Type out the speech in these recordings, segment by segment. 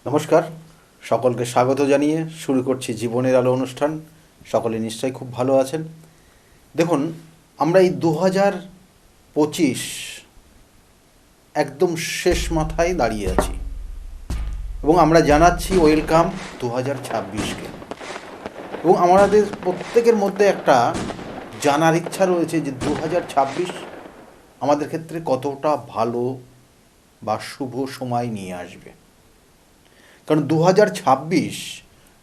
নমস্কার, সকলকে স্বাগত জানিয়ে শুরু করছি জীবনের আলো অনুষ্ঠান। সকলে নিশ্চয়ই খুব ভালো আছেন। দেখুন, আমরা এই 2025 একদম শেষ মাথায় দাঁড়িয়ে আছি এবং আমরা জানাচ্ছি ওয়েলকাম 2026কে। এবং আমাদের প্রত্যেকের মধ্যে একটা জানার ইচ্ছা রয়েছে যে 2026 আমাদের ক্ষেত্রে কতটা ভালো বা শুভ সময় নিয়ে আসবে। কারণ 2026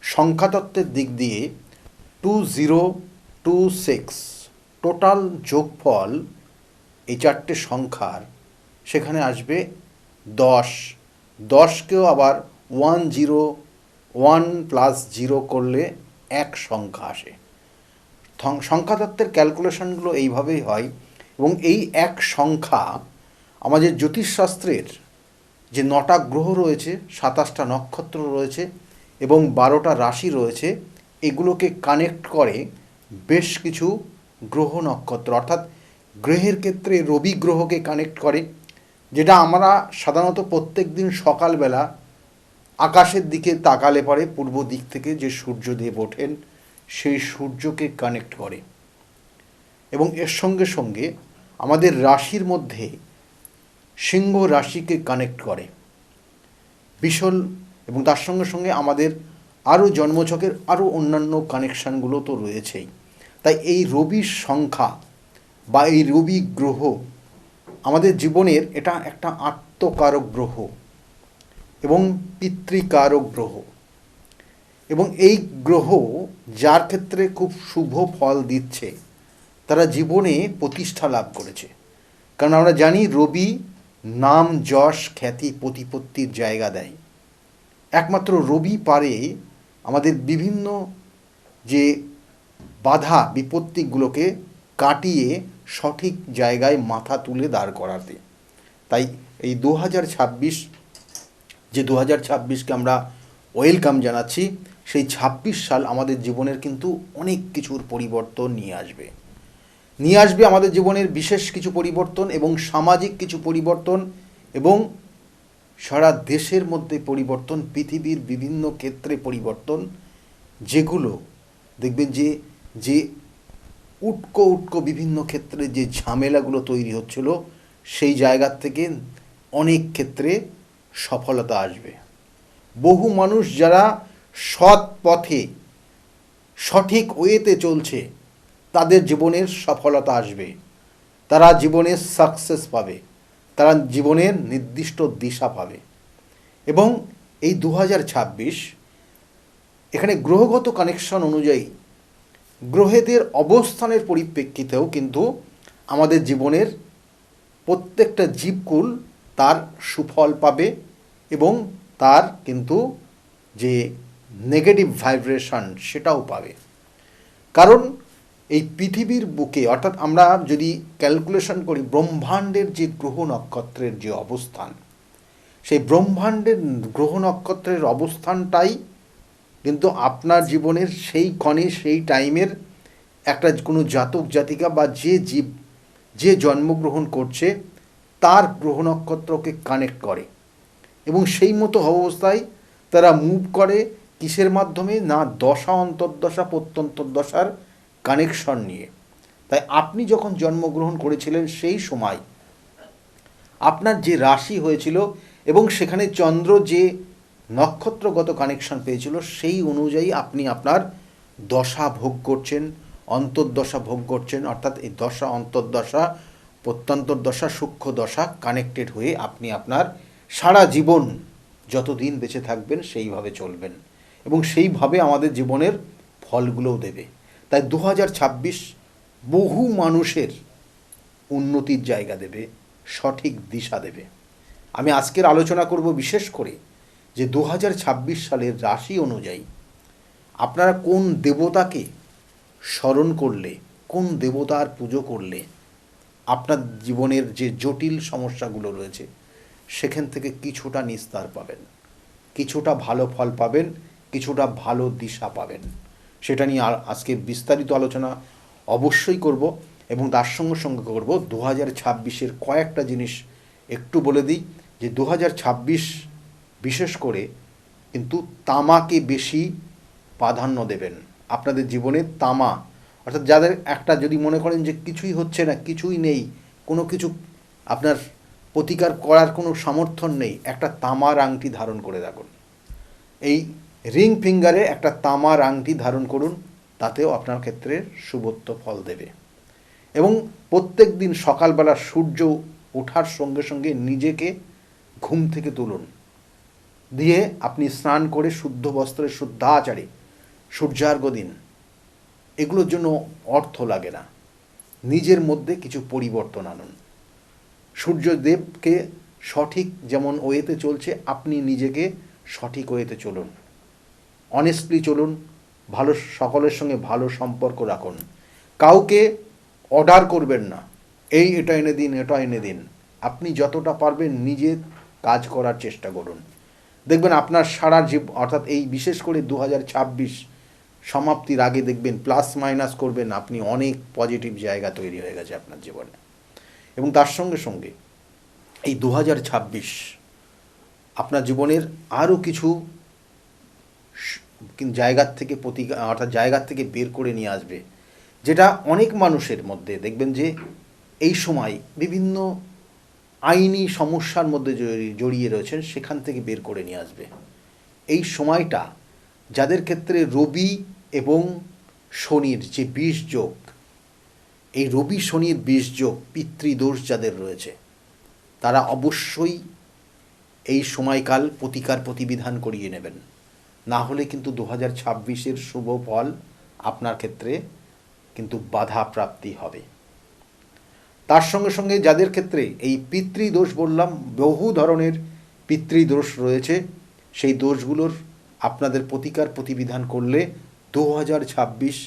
সংখ্যাতত্ত্বের দিক দিয়ে 2026 টোটাল যোগফল এই চারটে সংখ্যার সেখানে আসবে 10। 10কেও আবার 101 প্লাস 0 করলে এক সংখ্যা আসে। সংখ্যাতত্ত্বের ক্যালকুলেশনগুলো এইভাবেই হয় এবং এই এক সংখ্যা আমাদের জ্যোতিষশাস্ত্রের যে 9টা গ্রহ রয়েছে, 27টা নক্ষত্র রয়েছে এবং 12টা রাশি রয়েছে, এগুলোকে কানেক্ট করে বেশ কিছু গ্রহ নক্ষত্র, অর্থাৎ গ্রহের ক্ষেত্রে রবি গ্রহকে কানেক্ট করে, যেটা আমরা সাধারণত প্রত্যেক দিন সকালবেলা আকাশের দিকে তাকালে পরে পূর্ব দিক থেকে যে সূর্যদেব ওঠেন সেই সূর্যকে কানেক্ট করে। এবং এর সঙ্গে সঙ্গে আমাদের রাশির মধ্যে সিংহ রাশিকে কানেক্ট করে বিশল, এবং তার সঙ্গে সঙ্গে আমাদের আরও জন্মছকের আরও অন্যান্য কানেকশানগুলো তো রয়েছেই। তাই এই রবির সংখ্যা বা এই রবি গ্রহ আমাদের জীবনের এটা একটা আত্মকারক গ্রহ এবং পিতৃকারক গ্রহ, এবং এই গ্রহ যার ক্ষেত্রে খুব শুভ ফল দিচ্ছে তারা জীবনে প্রতিষ্ঠা লাভ করেছে। কারণ আমরা জানি রবি নাম, যশ, খ্যাতি, প্রতিপত্তির জায়গা দেয়। একমাত্র রবি পারে আমাদের বিভিন্ন যে বাধা বিপত্তিগুলোকে কাটিয়ে সঠিক জায়গায় মাথা তুলে দাঁড় করাতে। তাই এই 2026, যে 2026কে আমরা ওয়েলকাম জানাচ্ছি, সেই 26 সাল আমাদের জীবনের কিন্তু অনেক কিছুর পরিবর্তন নিয়ে আসবে আমাদের জীবনের বিশেষ কিছু পরিবর্তন এবং সামাজিক কিছু পরিবর্তন এবং সারা দেশের মধ্যে পরিবর্তন, পৃথিবীর বিভিন্ন ক্ষেত্রে পরিবর্তন, যেগুলো দেখবেন যে উটকো বিভিন্ন ক্ষেত্রে যে ঝামেলাগুলো তৈরি হচ্ছিল সেই জায়গার থেকে অনেক ক্ষেত্রে সফলতা আসবে। বহু মানুষ যারা সৎ পথে সঠিক ওয়েতে চলছে তাদের জীবনের সফলতা আসবে, তারা জীবনের সাকসেস পাবে, তারা জীবনের নির্দিষ্ট দিশা পাবে। এবং এই 2026 এখানে গ্রহগত কানেকশন অনুযায়ী গ্রহেদের অবস্থানের পরিপ্রেক্ষিতেও কিন্তু আমাদের জীবনের প্রত্যেকটা জীবকুল তার সুফল পাবে এবং তার কিন্তু যে নেগেটিভ ভাইব্রেশন সেটাও পাবে। কারণ এই পৃথিবীর বুকে, অর্থাৎ আমরা যদি ক্যালকুলেশন করি ব্রহ্মাণ্ডের যে গ্রহ নক্ষত্রের যে অবস্থান, সেই ব্রহ্মাণ্ডের গ্রহ নক্ষত্রের অবস্থানটাই কিন্তু আপনার জীবনের সেই ক্ষণে সেই টাইমের একটা কোনো জাতক জাতিকা বা যে জীব যে জন্মগ্রহণ করছে তার গ্রহ নক্ষত্রকে কানেক্ট করে এবং সেই মতো অবস্থায় তারা মুভ করে কিসের মাধ্যমে, না দশা অন্তর্দশা প্রত্যন্তর্দশার কানেকশন নিয়ে। তাই আপনি যখন জন্মগ্রহণ করেছিলেন সেই সময় আপনার যে রাশি হয়েছিল এবং সেখানে চন্দ্র যে নক্ষত্রগত কানেকশন পেয়েছিল সেই অনুযায়ী আপনি আপনার দশা ভোগ করছেন, অন্তর্দশা ভোগ করছেন। অর্থাৎ এই দশা অন্তর্দশা প্রত্যন্তর্দশা সূক্ষ্ম দশা কানেক্টেড হয়ে আপনি আপনার সারা জীবন যতদিন বেঁচে থাকবেন সেইভাবে চলবেন এবং সেইভাবে আমাদের জীবনের ফলগুলোও দেবে। তাই 2026 বহু মানুষের উন্নতির জায়গা দেবে, সঠিক দিশা দেবে। আমি আজকের আলোচনা করব বিশেষ করে যে 2026 সালের রাশি অনুযায়ী আপনারা কোন দেবতাকে স্মরণ করলে, কোন দেবতার পুজো করলে আপনার জীবনের যে জটিল সমস্যাগুলো রয়েছে সেখান থেকে কিছুটা নিস্তার পাবেন, কিছুটা ভালো ফল পাবেন, কিছুটা ভালো দিশা পাবেন। সেটা নিয়ে আজকে বিস্তারিত আলোচনা অবশ্যই করব এবং তার সঙ্গে সঙ্গে করব 2026-এর কয়েকটা জিনিস একটু বলে দিই। যে 2026 বিশেষ করে কিন্তু তামাকে বেশি প্রাধান্য দেবেন। আপনাদের জীবনে তামা, অর্থাৎ যাদের একটা যদি মনে করেন যে কিছুই হচ্ছে না, কিছুই নেই, কোনো কিছু আপনার প্রতিকার করার কোনো সমর্থন নেই, একটা তামার আংটি ধারণ করে রাখুন। এই রিং ফিঙ্গারে একটা তামার আংটি ধারণ করুন, তাতেও আপনার ক্ষেত্রে শুভত্ব ফল দেবে। এবং প্রত্যেক দিন সকালবেলা সূর্য ওঠার সঙ্গে সঙ্গে নিজেকে ঘুম থেকে তুলুন, দিয়ে আপনি স্নান করে শুদ্ধ বস্ত্রে শুদ্ধাচারে সূর্যার্ঘ দিন। এগুলোর জন্য অর্থ লাগে না, নিজের মধ্যে কিছু পরিবর্তন আনুন। সূর্যদেবকে সঠিক যেমন ওয়েতে চলছে, আপনি নিজেকে সঠিক ওয়েতে চলুন, অনেস্টলি চলুন, ভালো সকলের সঙ্গে ভালো সম্পর্ক রাখুন। কাউকে অর্ডার করবেন না, এটা এনে দিন, এটা এনে দিন। আপনি যতটা পারবেন নিজে কাজ করার চেষ্টা করুন, দেখবেন আপনার সারা অর্থাৎ এই বিশেষ করে 2026 সমাপ্তির আগে দেখবেন প্লাস মাইনাস করবেন, আপনি অনেক পজিটিভ জায়গা তৈরি হয়ে গেছে আপনার জীবনে। এবং তার সঙ্গে সঙ্গে এই 2026 আপনার জীবনের আরও কিছু জায়গার থেকে অর্থাৎ জায়গার থেকে বের করে নিয়ে আসবে, যেটা অনেক মানুষের মধ্যে দেখবেন যে এই সময় বিভিন্ন আইনি সমস্যার মধ্যে জড়িয়ে রয়েছেন, সেখান থেকে বের করে নিয়ে আসবে। এই সময়টা যাদের ক্ষেত্রে রবি এবং শনির যে 20 যোগ, এই রবি শনির 20 যোগ পিতৃদোষ যাদের রয়েছে, তারা অবশ্যই এই সময়কাল প্রতিকার প্রতিবিধান করিয়ে নেবেন, না হলে কিন্তু 2026-এর শুভ ফল আপনার ক্ষেত্রে কিন্তু বাধা প্রাপ্তি হবে। তার সঙ্গে সঙ্গে যাদের ক্ষেত্রে এই পিতৃদোষ বললাম, বহু ধরনের পিতৃদোষ রয়েছে, সেই দোষগুলোর আপনাদের প্রতিকার প্রতিবিধান করলে 2026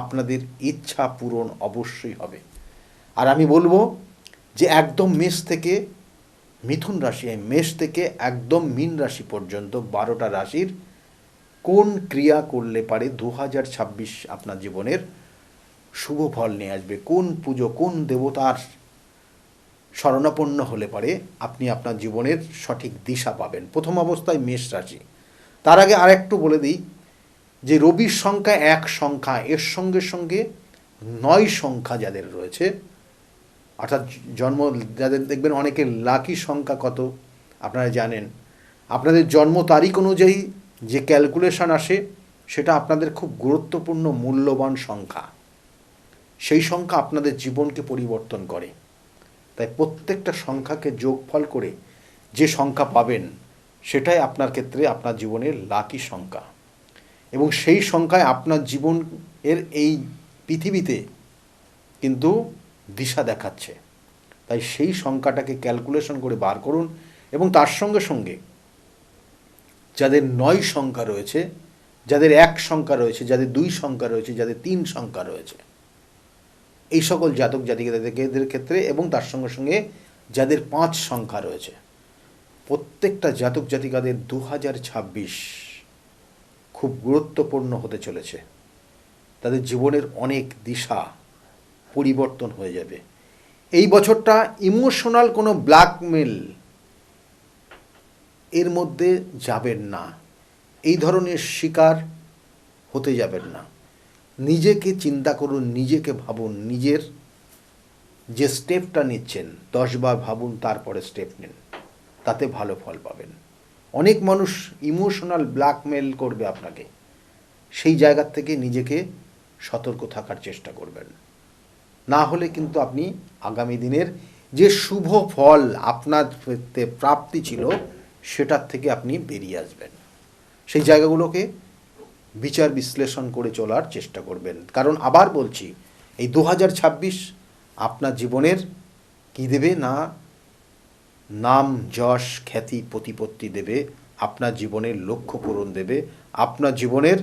আপনাদের ইচ্ছা পূরণ অবশ্যই হবে। আর আমি বলবো যে একদম মেষ থেকে মিথুন রাশি, মেষ থেকে একদম মীন রাশি পর্যন্ত 12টা রাশির কোন ক্রিয়া করলে পারে 2026 আপনার জীবনের শুভ ফল নিয়ে আসবে, কোন পুজো, কোন দেবতার শরণাপন্ন হলে পারে আপনি আপনার জীবনের সঠিক দিশা পাবেন। প্রথম অবস্থায় মেষ রাশি। তার আগে আরেকটু বলে দিই যে রবির সংখ্যা 1 সংখ্যা, এর সঙ্গে সঙ্গে 9 সংখ্যা যাদের রয়েছে, অর্থাৎ জন্ম যাদের দেখবেন অনেকের লাকি সংখ্যা কত আপনারা জানেন, আপনাদের জন্ম তারিখ অনুযায়ী যে ক্যালকুলেশন আসে সেটা আপনাদের খুব গুরুত্বপূর্ণ মূল্যবান সংখ্যা, সেই সংখ্যা আপনাদের জীবনকে পরিবর্তন করে। তাই প্রত্যেকটা সংখ্যাকে যোগফল করে যে সংখ্যা পাবেন সেটাই আপনার ক্ষেত্রে আপনার জীবনের লাকি সংখ্যা, এবং সেই সংখ্যায় আপনার জীবনের এই পৃথিবীতে কিন্তু দিশা দেখাচ্ছে। তাই সেই সংখ্যাটাকে ক্যালকুলেশন করে বার করুন। এবং তার সঙ্গে সঙ্গে যাদের 9 সংখ্যা রয়েছে, যাদের 1 সংখ্যা রয়েছে, যাদের 2 সংখ্যা রয়েছে, যাদের 3 সংখ্যা রয়েছে, এই সকল জাতক জাতিকাদের ক্ষেত্রে, এবং তার সঙ্গে সঙ্গে যাদের 5 সংখ্যা রয়েছে, প্রত্যেকটা জাতক জাতিকাদের 2026 খুব গুরুত্বপূর্ণ হতে চলেছে। তাদের জীবনের অনেক দিশা পরিবর্তন হয়ে যাবে। এই বছরটা ইমোশনাল কোনো ব্ল্যাকমেল এর মধ্যে যাবেন না, এই ধরনের শিকার হতে যাবেন না। নিজেকে চিন্তা করুন, নিজেকে ভাবুন, নিজের যে স্টেপটা নিচ্ছেন 10 বার ভাবুন, তারপরে স্টেপ নিন, তাতে ভালো ফল পাবেন। অনেক মানুষ ইমোশনাল ব্ল্যাকমেল করবে আপনাকে, সেই জায়গার থেকে নিজেকে সতর্ক থাকার চেষ্টা করবেন, না হলে কিন্তু আপনি আগামী দিনের যে শুভ ফল আপনার প্রাপ্তি ছিল সেটার থেকে আপনি বেরিয়ে আসবেন। সেই জায়গাগুলোকে বিচার বিশ্লেষণ করে চলার চেষ্টা করবেন, কারণ আবার বলছি এই 2026 আপনার জীবনের কী দেবে না, নাম যশ খ্যাতি প্রতিপত্তি দেবে, আপনার জীবনের লক্ষ্য পূরণ দেবে, আপনার জীবনের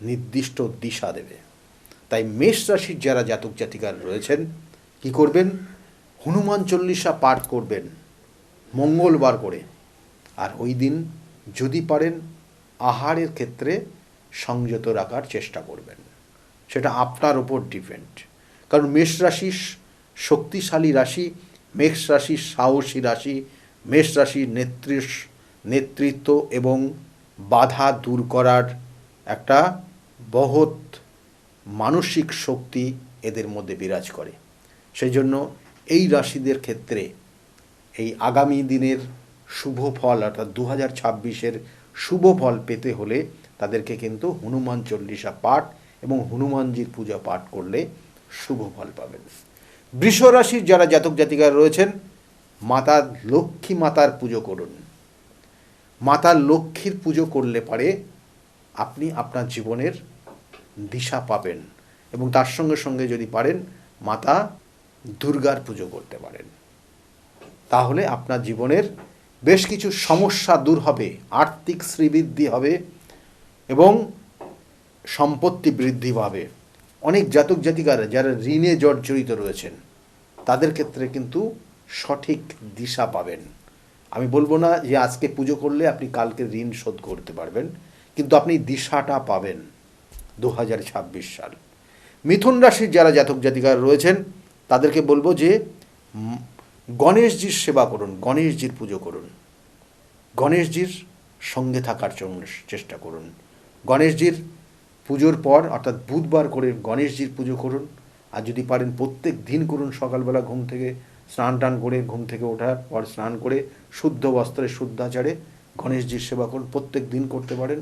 নির্দিষ্ট দিশা দেবে। তাই মেষ রাশির যারা জাতক জাতিকার রয়েছেন কি করবেন, হনুমান চল্লিশা পাঠ করবেন মঙ্গলবার করে, আর ওই দিন যদি পারেন আহারের ক্ষেত্রে সংযত রাখার চেষ্টা করবেন। সেটা আপনার ওপর ডিপেন্ড, কারণ মেষ রাশি শক্তিশালী রাশি, মেষ রাশি সাহসী রাশি, মেষ রাশির নেতৃত্ব এবং বাধা দূর করার একটা বহৎ মানসিক শক্তি এদের মধ্যে বিরাজ করে। সেই জন্য এই রাশিদের ক্ষেত্রে এই আগামী দিনের শুভ ফল অর্থাৎ 2026-এর শুভ ফল পেতে হলে তাদেরকে কিন্তু হনুমান চল্লিশা পাঠ এবং হনুমানজির পূজা পাঠ করলে শুভ ফল পাবেন। বৃষ রাশির যারা জাতক জাতিকা রয়েছেন, মাতা লক্ষ্মী মাতার পুজো করুন। মাতা লক্ষ্মীর পুজো করলে পারে আপনি আপনার জীবনের দিশা পাবেন, এবং তার সঙ্গে সঙ্গে যদি পারেন মাতা দুর্গার পুজো করতে পারেন, তাহলে আপনার জীবনের বেশ কিছু সমস্যা দূর হবে, আর্থিক শ্রীবৃদ্ধি হবে এবং সম্পত্তি বৃদ্ধি পাবে। অনেক জাতক জাতিকারা যারা ঋণে জর্জরিত রয়েছেন তাদের ক্ষেত্রে কিন্তু সঠিক দিশা পাবেন। আমি বলবো না যে আজকে পুজো করলে আপনি কালকে ঋণ শোধ করতে পারবেন, কিন্তু আপনি দিশাটা পাবেন 2026 সাল। মিথুন রাশির যারা জাতক জাতিকারা রয়েছেন তাদেরকে বলবো যে গণেশজির সেবা করুন, গণেশজির পুজো করুন, গণেশজির সঙ্গে থাকার জন্য চেষ্টা করুন। গণেশজির পুজোর পর অর্থাৎ বুধবার করে গণেশজির পুজো করুন, আর যদি পারেন প্রত্যেক দিন করুন। সকালবেলা ঘুম থেকে স্নান টান করে, ঘুম থেকে ওঠার পর স্নান করে শুদ্ধ বস্ত্রে শুদ্ধাচারে গণেশজির সেবা করুন, প্রত্যেক দিন করতে পারেন।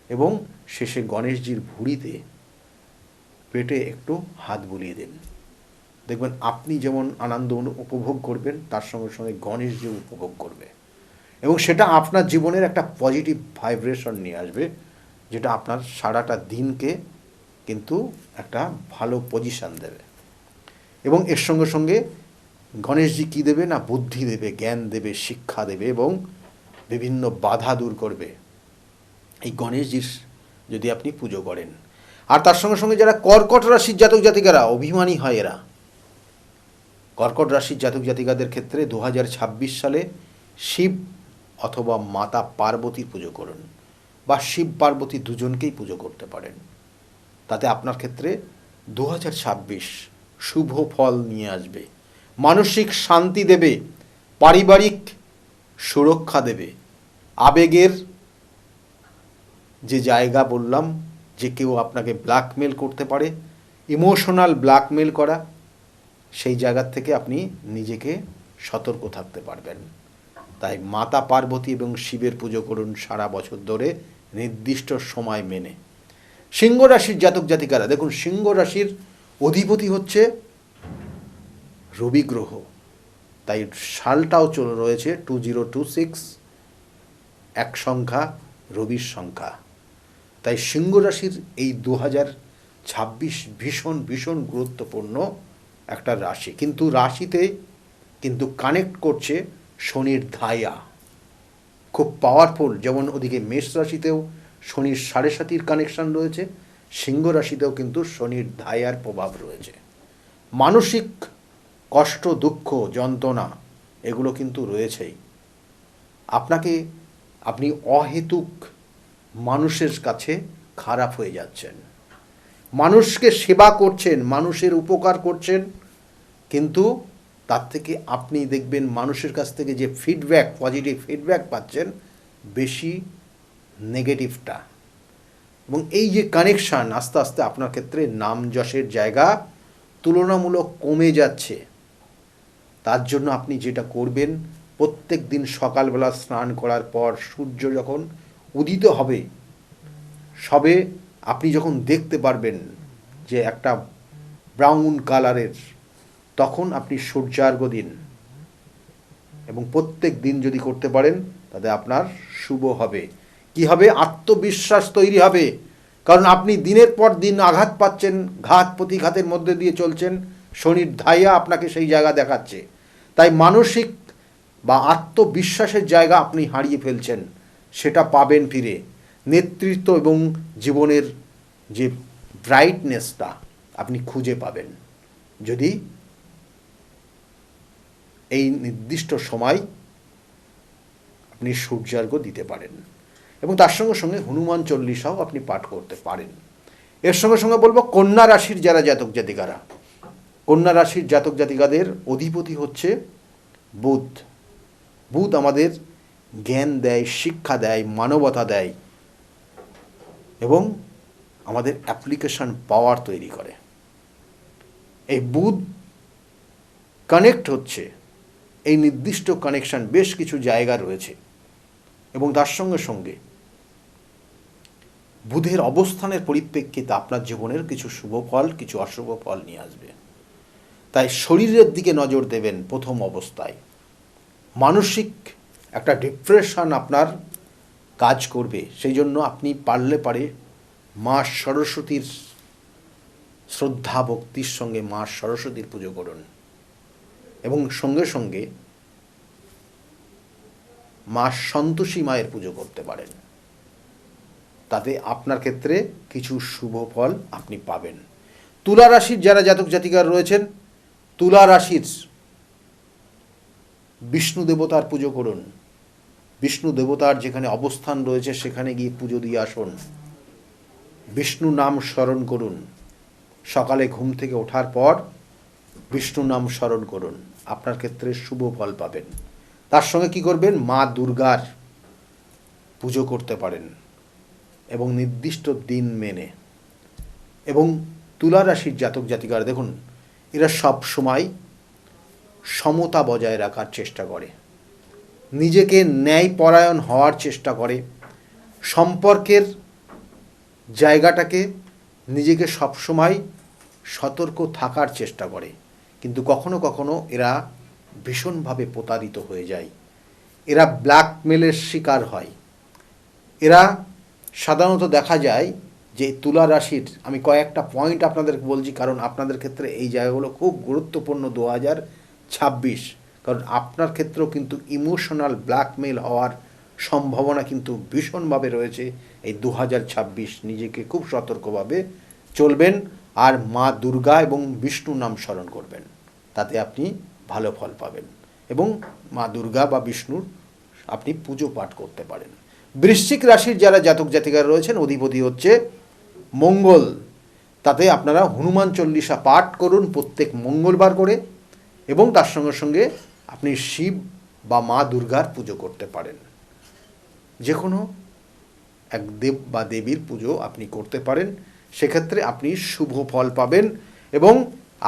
এবং শেষে গণেশজির ভুঁড়িতে পেটে একটু হাত বুলিয়ে দিন, দেখবেন আপনি যেমন আনন্দ উপভোগ করবেন তার সঙ্গে সঙ্গে গণেশজি উপভোগ করবে, এবং সেটা আপনার জীবনের একটা পজিটিভ ভাইব্রেশন নিয়ে আসবে, যেটা আপনার সারাটা দিনকে কিন্তু একটা ভালো পজিশান দেবে। এবং এর সঙ্গে সঙ্গে গণেশজি কী দেবে না, বুদ্ধি দেবে, জ্ঞান দেবে, শিক্ষা দেবে এবং বিভিন্ন বাধা দূর করবে এই গণেশজির যদি আপনি পুজো করেন। আর তার সঙ্গে সঙ্গে যারা কর্কট রাশির জাতক জাতিকারা, অভিমানী হয় এরা, কর্কট রাশির জাতক জাতিকাদের ক্ষেত্রে 2026 সালে শিব অথবা মাতা পার্বতীর পুজো করুন, বা শিব পার্বতী দুজনকেই পুজো করতে পারেন। তাতে আপনার ক্ষেত্রে 2026 শুভ ফল নিয়ে আসবে, মানসিক শান্তি দেবে, পারিবারিক সুরক্ষা দেবে। আবেগের যে জায়গা বললাম যে কেউ আপনাকে ব্ল্যাকমেল করতে পারে, ইমোশনাল ব্ল্যাকমেল করা, সেই জায়গার থেকে আপনি নিজেকে সতর্ক থাকতে পারবেন। তাই মাতা পার্বতী এবং শিবের পুজো করুন সারা বছর ধরে নির্দিষ্ট সময় মেনে। সিংহ রাশির জাতক জাতিকারা দেখুন, সিংহ রাশির অধিপতি হচ্ছে রবি গ্রহ, তাই সালটাও চলে রয়েছে 2026, এক সংখ্যা রবির সংখ্যা। তাই সিংহ রাশির এই 2026 ভীষণ ভীষণ গুরুত্বপূর্ণ একটা রাশি। কিন্তু রাশিতে কিন্তু কানেক্ট করছে শনির ধায়া, খুব পাওয়ারফুল। যেমন ওদিকে মেষ রাশিতেও শনির 7.5 কানেকশান রয়েছে, সিংহ রাশিতেও কিন্তু শনির ধায়ার প্রভাব রয়েছে। মানসিক কষ্ট, দুঃখ, যন্ত্রণা এগুলো কিন্তু রয়েছেই। আপনি অহেতুক মানুষের কাছে খারাপ হয়ে যাচ্ছেন, মানুষকে সেবা করছেন, মানুষের উপকার করছেন, কিন্তু তার থেকে আপনি দেখবেন মানুষের কাছ থেকে যে ফিডব্যাক, পজিটিভ ফিডব্যাক পাচ্ছেন বেশি নেগেটিভটা। এবং এই যে কানেকশান আস্তে আস্তে আপনার ক্ষেত্রে নাম যশের জায়গা তুলনামূলক কমে যাচ্ছে। তার জন্য আপনি যেটা করবেন, প্রত্যেক দিন সকালবেলা স্নান করার পর সূর্য যখন উদিত হবে, সবে আপনি যখন দেখতে পারবেন যে একটা ব্রাউন কালারের, তখন আপনি সূর্যার্ঘ্য দিন, এবং প্রত্যেক দিন যদি করতে পারেন তাতে আপনার শুভ হবে। কি হবে? আত্মবিশ্বাস তৈরি হবে, কারণ আপনি দিনের পর দিন আঘাত পাচ্ছেন, ঘাত প্রতিঘাতের মধ্যে দিয়ে চলছেন, শনির ধাইয়া আপনাকে সেই জায়গা দেখাচ্ছে। তাই মানসিক বা আত্মবিশ্বাসের জায়গা আপনি হারিয়ে ফেলছেন, সেটা পাবেন ফিরে। নেতৃত্ব এবং জীবনের যে ব্রাইটনেসটা আপনি খুঁজে পাবেন যদি এই নির্দিষ্ট সময় আপনি সূর্যার্ঘ্য দিতে পারেন। এবং তার সঙ্গে সঙ্গে হনুমান চল্লিশাও আপনি পাঠ করতে পারেন। এর সঙ্গে সঙ্গে বলবো কন্যা রাশির যারা জাতক জাতিকারা, কন্যা রাশির জাতক জাতিকাদের অধিপতি হচ্ছে বুধ। বুধ আমাদের জ্ঞান দেয়, শিক্ষা দেয়, মানবতা দেয়, এবং আমাদের অ্যাপ্লিকেশন পাওয়ার তৈরি করে। এই বুধ কানেক্ট হচ্ছে, এই নির্দিষ্ট কানেকশন বেশ কিছু জায়গা রয়েছে এবং তার সঙ্গে সঙ্গে বুধের অবস্থানের পরিপ্রেক্ষিতে আপনার জীবনের কিছু শুভ ফল, কিছু অশুভ ফল নিয়ে আসবে। তাই শরীরের দিকে নজর দেবেন প্রথম অবস্থায়। মানসিক একটা ডিপ্রেশন আপনার কাজ করবে, সেই জন্য আপনি পারে মা সরস্বতীর শ্রদ্ধা ভক্তির সঙ্গে মা সরস্বতীর পুজো করুন এবং সঙ্গে সঙ্গে মা সন্তোষী মায়ের পুজো করতে পারেন। তাতে আপনার ক্ষেত্রে কিছু শুভ ফল আপনি পাবেন। তুলা রাশির যারা জাতক জাতিকা রয়েছেন, তুলা রাশির বিষ্ণু দেবতার পুজো করুন। বিষ্ণু দেবতার যেখানে অবস্থান রয়েছে সেখানে গিয়ে পুজো দিয়ে আসুন। বিষ্ণু নাম স্মরণ করুন। সকালে ঘুম থেকে ওঠার পর বিষ্ণু নাম স্মরণ করুন, আপনার ক্ষেত্রে শুভ ফল পাবেন। তার সঙ্গে কি করবেন, মা দুর্গার পুজো করতে পারেন এবং নির্দিষ্ট দিন মেনে। এবং তুলা রাশির জাতক জাতিকারা দেখুন, এরা সব সময় সমতা বজায় রাখার চেষ্টা করে, নিজেকে ন্যায়পরায়ণ হওয়ার চেষ্টা করে, সম্পর্কের জায়গাটাকে নিজেকে সবসময় সতর্ক থাকার চেষ্টা করে, কিন্তু কখনো কখনো এরা ভীষণভাবে প্রতারিত হয়ে যায়। এরা ব্ল্যাকমেলের শিকার হয়। এরা সাধারণত দেখা যায় যে তুলা রাশির, আমি কয়েকটা পয়েন্ট আপনাদের বলছি কারণ আপনাদের ক্ষেত্রে এই জায়গাগুলো খুব গুরুত্বপূর্ণ 2026, কারণ আপনার ক্ষেত্রেও কিন্তু ইমোশনাল ব্ল্যাকমেল হওয়ার সম্ভাবনা কিন্তু ভীষণভাবে রয়েছে এই 2026। নিজেকে খুব সতর্কভাবে চলবেন আর মা দুর্গা এবং বিষ্ণু নাম স্মরণ করবেন, তাতে আপনি ভালো ফল পাবেন এবং মা দুর্গা বা বিষ্ণুর আপনি পুজো পাঠ করতে পারেন। বৃশ্চিক রাশির যারা জাতক জাতিকারা রয়েছেন, অধিপতি হচ্ছে মঙ্গল, তাতে আপনারা হনুমান চল্লিশা পাঠ করুন প্রত্যেক মঙ্গলবার করে এবং তার সঙ্গে সঙ্গে আপনি শিব বা মা দুর্গার পুজো করতে পারেন। যে কোনো এক দেব বা দেবীর পুজো আপনি করতে পারেন, সেক্ষেত্রে আপনি শুভ ফল পাবেন এবং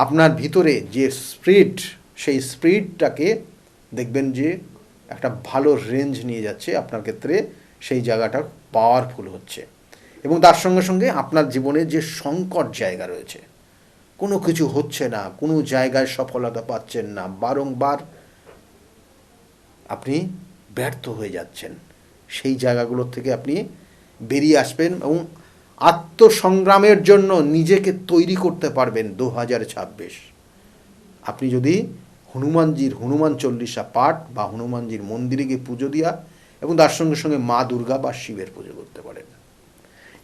আপনার ভিতরে যে স্পিরিট, সেই স্পিরিটটাকে দেখবেন যে একটা ভালো রেঞ্জ নিয়ে যাচ্ছে আপনার ক্ষেত্রে, সেই জায়গাটা পাওয়ারফুল হচ্ছে। এবং তার সঙ্গে সঙ্গে আপনার জীবনে যে সংকট জায়গা রয়েছে, কোনো কিছু হচ্ছে না, কোনো জায়গায় সফলতা পাচ্ছেন না, বারংবার আপনি ব্যর্থ হয়ে যাচ্ছেন, সেই জায়গাগুলোর থেকে আপনি বেরিয়ে আসবেন এবং আত্মসংগ্রামের জন্য নিজেকে তৈরি করতে পারবেন 2026। আপনি যদি হনুমান চল্লিশা পাঠ বা হনুমানজির মন্দিরে গিয়ে পুজো দেওয়া এবং তার সঙ্গে সঙ্গে মা দুর্গা বা শিবের পুজো করতে পারেন।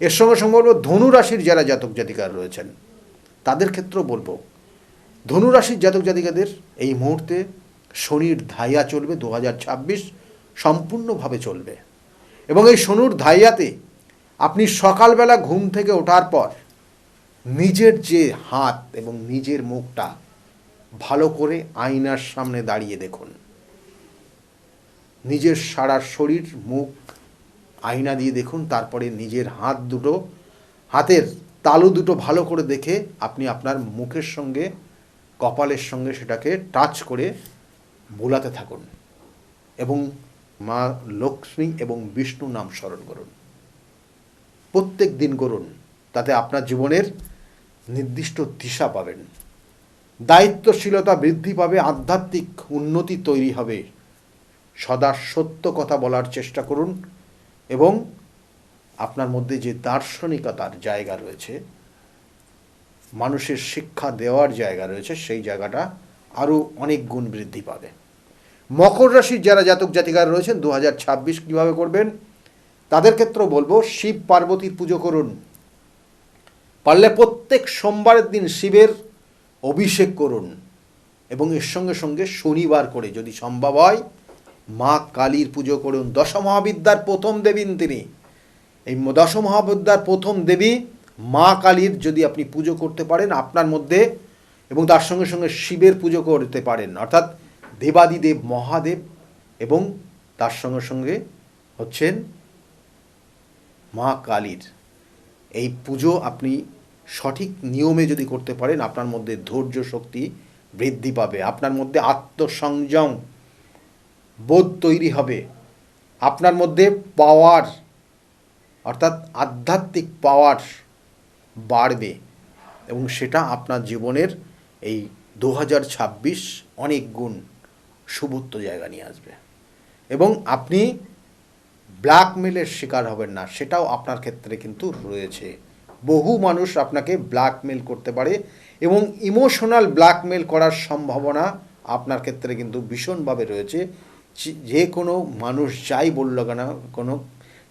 এর সঙ্গে সঙ্গে বলবো ধনুরাশির যারা জাতক জাতিকার রয়েছেন তাদের ক্ষেত্রেও বলবো, ধনুরাশির জাতক জাতিকাদের এই মুহূর্তে শনির ধাইয়া চলবে 2026, সম্পূর্ণভাবে চলবে এবং এই শনির ধাইয়াতে আপনি সকালবেলা ঘুম থেকে ওঠার পর নিজের যে হাত এবং নিজের মুখটা ভালো করে আয়নার সামনে দাঁড়িয়ে দেখুন। নিজের সারা শরীর মুখ আয়না দিয়ে দেখুন, তারপরে নিজের হাতের তালু দুটো ভালো করে দেখে আপনি আপনার মুখের সঙ্গে কপালের সঙ্গে সেটাকে টাচ করে বোলাতে থাকুন এবং মা লক্ষ্মী এবং বিষ্ণু নাম স্মরণ করুন। প্রত্যেক দিন করুন, তাতে আপনার জীবনের নির্দিষ্ট দিশা পাবেন, দায়িত্বশীলতা বৃদ্ধি পাবে, আধ্যাত্মিক উন্নতি তৈরি হবে। সদা সত্য কথা বলার চেষ্টা করুন এবং আপনার মধ্যে যে দার্শনিকতার জায়গা রয়েছে, মানুষের শিক্ষা দেওয়ার জায়গা রয়েছে, সেই জায়গাটা আরও অনেক গুণ বৃদ্ধি পাবে। মকর রাশির যারা জাতক জাতিকারা রয়েছেন 2026 কীভাবে করবেন তাদের ক্ষেত্রেও বলবো, শিব পার্বতীর পুজো করুন। পারলে প্রত্যেক সোমবারের দিন শিবের অভিষেক করুন এবং এর সঙ্গে সঙ্গে শনিবার করে যদি সম্ভব হয় মা কালীর পুজো করুন। দশমহাবিদ্যার প্রথম দেবী তিনি, এই দশমহাবিদ্যার প্রথম দেবী মা কালীর যদি আপনি পুজো করতে পারেন আপনার মধ্যে, এবং তার সঙ্গে সঙ্গে শিবের পুজো করতে পারেন, অর্থাৎ দেবাদিদেব মহাদেব এবং তার সঙ্গে সঙ্গে হচ্ছেন মা কালীর, এই পুজো আপনি সঠিক নিয়মে যদি করতে পারেন, আপনার মধ্যে ধৈর্য শক্তি বৃদ্ধি পাবে, আপনার মধ্যে আত্মসংযম বোধ তৈরি হবে, আপনার মধ্যে পাওয়ার অর্থাৎ আধ্যাত্মিক পাওয়ার বাড়বে, এবং সেটা আপনার জীবনের এই 2026 অনেক গুণ শুভত্ব জায়গা নিয়ে আসবে। এবং আপনি ব্ল্যাকমেলের শিকার হবেন না, সেটাও আপনার ক্ষেত্রে কিন্তু রয়েছে। বহু মানুষ আপনাকে ব্ল্যাকমেল করতে পারে, এবং ইমোশনাল ব্ল্যাকমেল করার সম্ভাবনা আপনার ক্ষেত্রে কিন্তু ভীষণভাবে রয়েছে। যে কোনো মানুষ যাই বলল কেন কোনো,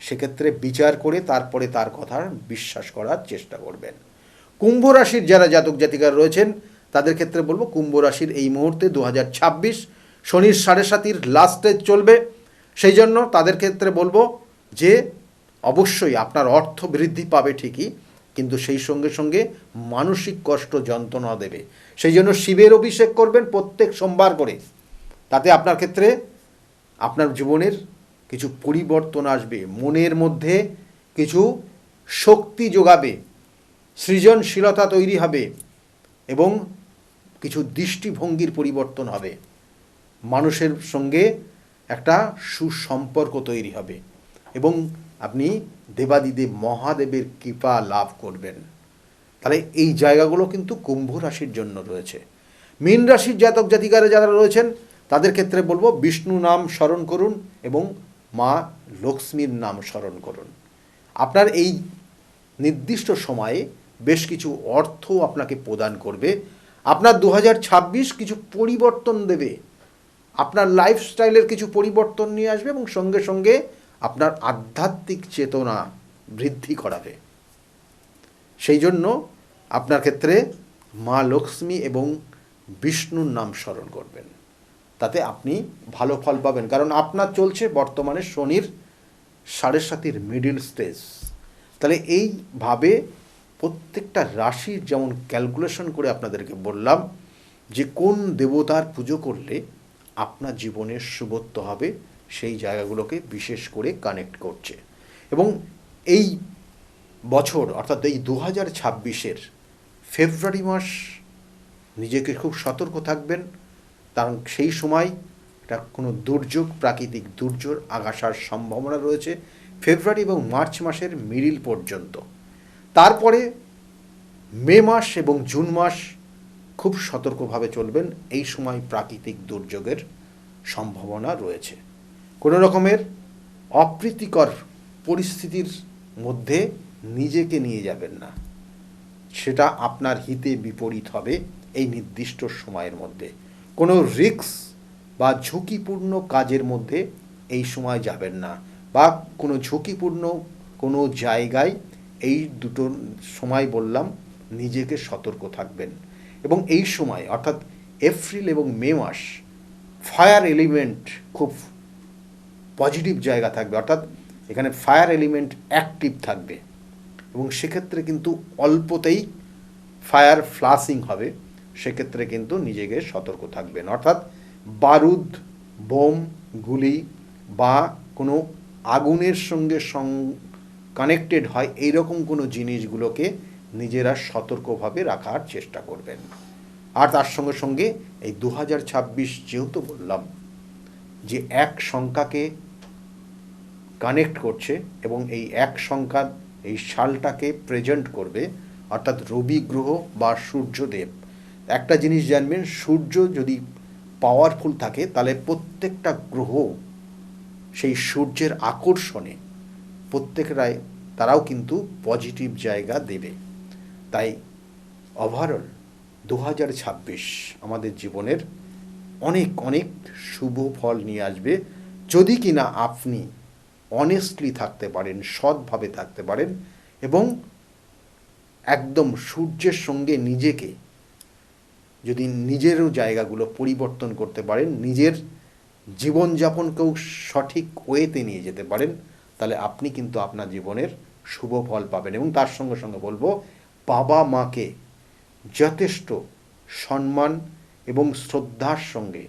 সেক্ষেত্রে বিচার করে তারপরে তার কথা বিশ্বাস করার চেষ্টা করবেন। কুম্ভ রাশির যারা জাতক জাতিকা রয়েছেন তাদের ক্ষেত্রে বলবো, কুম্ভ রাশির এই মুহূর্তে 2026 শনির 7.5 লাস্ট স্টেজ চলবে। সেই জন্য তাদের ক্ষেত্রে বলবো যে অবশ্যই আপনার অর্থ বৃদ্ধি পাবে ঠিকই, কিন্তু সেই সঙ্গে সঙ্গে মানসিক কষ্ট যন্ত্রণা দেবে। সেই জন্য শিবের অভিষেক করবেন প্রত্যেক সোমবার করে, তাতে আপনার ক্ষেত্রে আপনার জীবনের কিছু পরিবর্তন আসবে, মনের মধ্যে কিছু শক্তি যোগাবে, সৃজনশীলতা তৈরি হবে, এবং কিছু দৃষ্টিভঙ্গির পরিবর্তন হবে, মানুষের সঙ্গে একটা সুসম্পর্ক তৈরি হবে, এবং আপনি দেবাদিদেব মহাদেবের কৃপা লাভ করবেন। তাহলে এই জায়গাগুলো কিন্তু কুম্ভ রাশির জন্য রয়েছে। মীন রাশির জাতক জাতিকারা যারা রয়েছেন তাদের ক্ষেত্রে বলবো বিষ্ণু নাম স্মরণ করুন এবং মা লক্ষ্মীর নাম স্মরণ করুন। আপনার এই নির্দিষ্ট সময়ে বেশ কিছু অর্থ আপনাকে প্রদান করবে। আপনার 2026 কিছু পরিবর্তন দেবে, আপনার লাইফস্টাইলের কিছু পরিবর্তন নিয়ে আসবে, এবং সঙ্গে সঙ্গে আপনার আধ্যাত্মিক চেতনা বৃদ্ধি করাবে। সেই জন্য আপনার ক্ষেত্রে মা লক্ষ্মী এবং বিষ্ণুর নাম স্মরণ করবেন, তাতে আপনি ভালো ফল পাবেন। কারণ আপনার চলছে বর্তমানে শনির 7.5 মিডিল স্টেজ। তাহলে এইভাবে প্রত্যেকটা রাশির যেমন ক্যালকুলেশন করে আপনাদেরকে বললাম যে কোন দেবতার পুজো করলে আপনার জীবনের শুভত্ব হবে, সেই জায়গাগুলোকে বিশেষ করে কানেক্ট করছে। এবং এই বছর অর্থাৎ এই 2026-এর ফেব্রুয়ারি মাস নিজেকে খুব সতর্ক থাকবেন, কারণ সেই সময় একটা কোনো দুর্যোগ, প্রাকৃতিক দুর্যোগ আসার সম্ভাবনা রয়েছে ফেব্রুয়ারি এবং মার্চ মাসের মিডিল পর্যন্ত। তারপরে মে মাস এবং জুন মাস খুব সতর্কভাবে চলবেন, এই সময় প্রাকৃতিক দুর্যোগের সম্ভাবনা রয়েছে। কোনো রকমের অপ্রীতিকর পরিস্থিতির মধ্যে নিজেকে নিয়ে যাবেন না, সেটা আপনার হিতে বিপরীত হবে এই নির্দিষ্ট সময়ের মধ্যে। কোনো রিস্ক বা ঝুঁকিপূর্ণ কাজের মধ্যে এই সময় যাবেন না, বা কোনো ঝুঁকিপূর্ণ কোনো জায়গায় এই দুটো সময় বললাম নিজেকে সতর্ক থাকবেন। এবং এই সময় অর্থাৎ এপ্রিল এবং মে মাস ফায়ার এলিমেন্ট খুব পজিটিভ জায়গা থাকবে, অর্থাৎ এখানে ফায়ার এলিমেন্ট অ্যাক্টিভ থাকবে, এবং সেক্ষেত্রে কিন্তু অল্পতেই ফায়ার ফ্লাশিং হবে, সেক্ষেত্রে কিন্তু নিজেকে সতর্ক থাকবেন। অর্থাৎ বারুদ, বোম, গুলি বা কোনো আগুনের সঙ্গে কানেক্টেড হয় এইরকম কোনো জিনিসগুলোকে নিজেরা সতর্কভাবে রাখার চেষ্টা করবেন। আর তার সঙ্গে সঙ্গে এই 2026 যেহেতু বললাম যে এক সংখ্যাকে কানেক্ট করছে, এবং এই এক সংখ্যা এই সালটাকে প্রেজেন্ট করবে, অর্থাৎ রবি গ্রহ বা সূর্যদেব। একটা জিনিস জানবেন, সূর্য যদি পাওয়ারফুল থাকে তাহলে প্রত্যেকটা গ্রহ সেই সূর্যের আকর্ষণে তারাও কিন্তু পজিটিভ জায়গা দেবে। তাই ওভারঅল 2026 আমাদের জীবনের অনেক অনেক শুভ ফল নিয়ে আসবে, যদি কিনা আপনি অনেস্টলি থাকতে পারেন, সৎভাবে থাকতে পারেন, এবং একদম সূর্যের সঙ্গে নিজেকে যদি নিজেরও জায়গাগুলো পরিবর্তন করতে পারেন, নিজের জীবনযাপনকেও সঠিক ওয়েতে নিয়ে যেতে পারেন, তাহলে আপনি কিন্তু আপনার জীবনের শুভ ফল পাবেন। এবং তার সঙ্গে সঙ্গে বলবো, বাবা মাকে যথেষ্ট সম্মান এবং শ্রদ্ধার সঙ্গে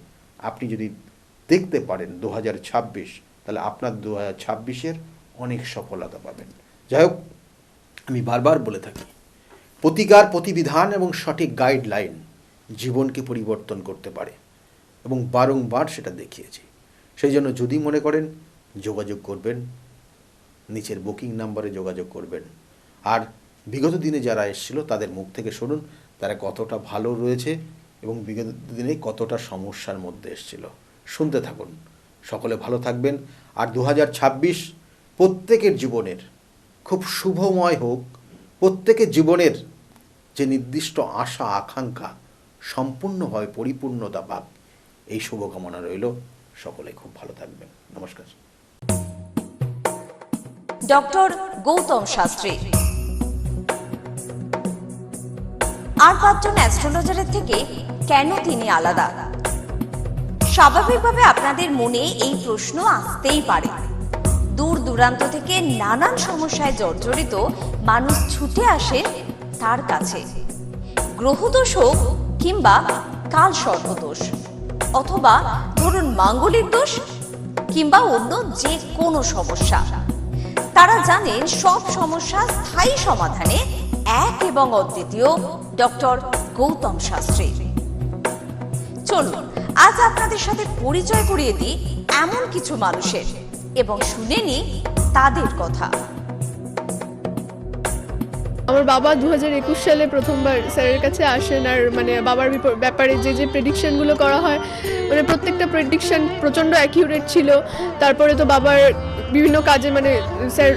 আপনি যদি দেখতে পারেন 2026, তাহলে আপনার 2026-এর অনেক সফলতা পাবেন। যাই হোক, আমি বারবার বলে থাকি, প্রতিকার, প্রতিবিধান এবং সঠিক গাইডলাইন জীবনকে পরিবর্তন করতে পারে এবং বারংবার সেটা দেখিয়েছি। সেই জন্য যদি মনে করেন যোগাযোগ করবেন, নিচের বুকিং নাম্বারে যোগাযোগ করবেন। আর বিগত দিনে যারা এসেছিল তাদের মুখ থেকে শুনুন তারা কতটা ভালো রয়েছে এবং বিগত দিনে কতটা সমস্যার মধ্যে এসেছিল। শুনতে থাকুন। সকলে ভালো থাকবেন। আর 2026 প্রত্যেকের জীবনের খুব শুভময় হোক। প্রত্যেকের জীবনের যে নির্দিষ্ট আশা আকাঙ্ক্ষা সম্পূর্ণভাবে পরিপূর্ণতা পাক, এই শুভকামনা রইল। সকলে খুব ভালো থাকবেন। নমস্কার। ডক্টর গৌতম শাস্ত্রী আর 5 জন অ্যাস্ট্রোলজারের থেকে কেন তিনি আলাদা? স্বাভাবিকভাবে আপনাদের মনে এই প্রশ্ন আসতেই পারে। দূর দূরান্ত থেকে নানান সমস্যায় জর্জরিত মানুষ ছুটে আসে তার কাছে। গ্রহদোষ হোক কিংবা কাল সর্পদোষ, অথবা ধরুন মাঙ্গলিক দোষ কিংবা অন্য যে কোনো সমস্যা, তারা জানেন সব সমস্যা স্থায়ী সমাধানে এক এবং অদ্বিতীয় ডক্টর গৌতম শাস্ত্রী। চলুন আজ আপনাদের সাথে পরিচয় করিয়ে দিই এমন কিছু মানুষের এবং শুনে নিই তাদের কথা। আমার বাবা 2021 সালে প্রথমবার স্যারের কাছে আসেন। আর মানে বাবার ব্যাপারে যে প্রেডিকশনগুলো করা হয়, মানে প্রত্যেকটা প্রেডিকশন প্রচণ্ড অ্যাকিউরেট ছিল। তারপরে তো বাবার বিভিন্ন কাজে মানে স্যার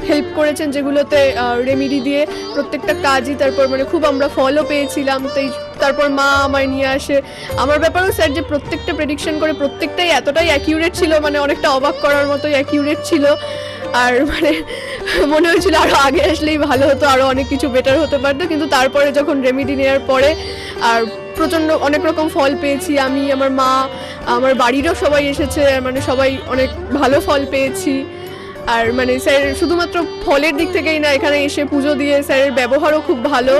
হেল্প করেছেন, যেগুলোতে রেমিডি দিয়ে প্রত্যেকটা কাজই তারপর মানে খুব আমরা ফলও পেয়েছিলাম। তারপর মা আমায় নিয়ে আসে। আমার ব্যাপারেও স্যার যে প্রত্যেকটা প্রেডিকশন করে প্রত্যেকটাই এতটাই অ্যাকিউরেট ছিল, মানে অনেকটা অবাক করার মতোই অ্যাকিউরেট ছিল। আর মানে মনে হয়েছিল আরও আগে আসলেই ভালো হতো, আরও অনেক কিছু বেটার হতে পারতো। কিন্তু তারপরে যখন রেমিডি নেওয়ার পরে আর প্রচণ্ড অনেক রকম ফল পেয়েছি আমি, আমার মা, আমার বাড়িরও সবাই এসেছে, মানে সবাই অনেক ভালো ফল পেয়েছি। আর মানে স্যার শুধুমাত্র ফলের দিক থেকেই না, এখানে এসে পুজো দিয়ে স্যারের ব্যবহারও খুব ভালো।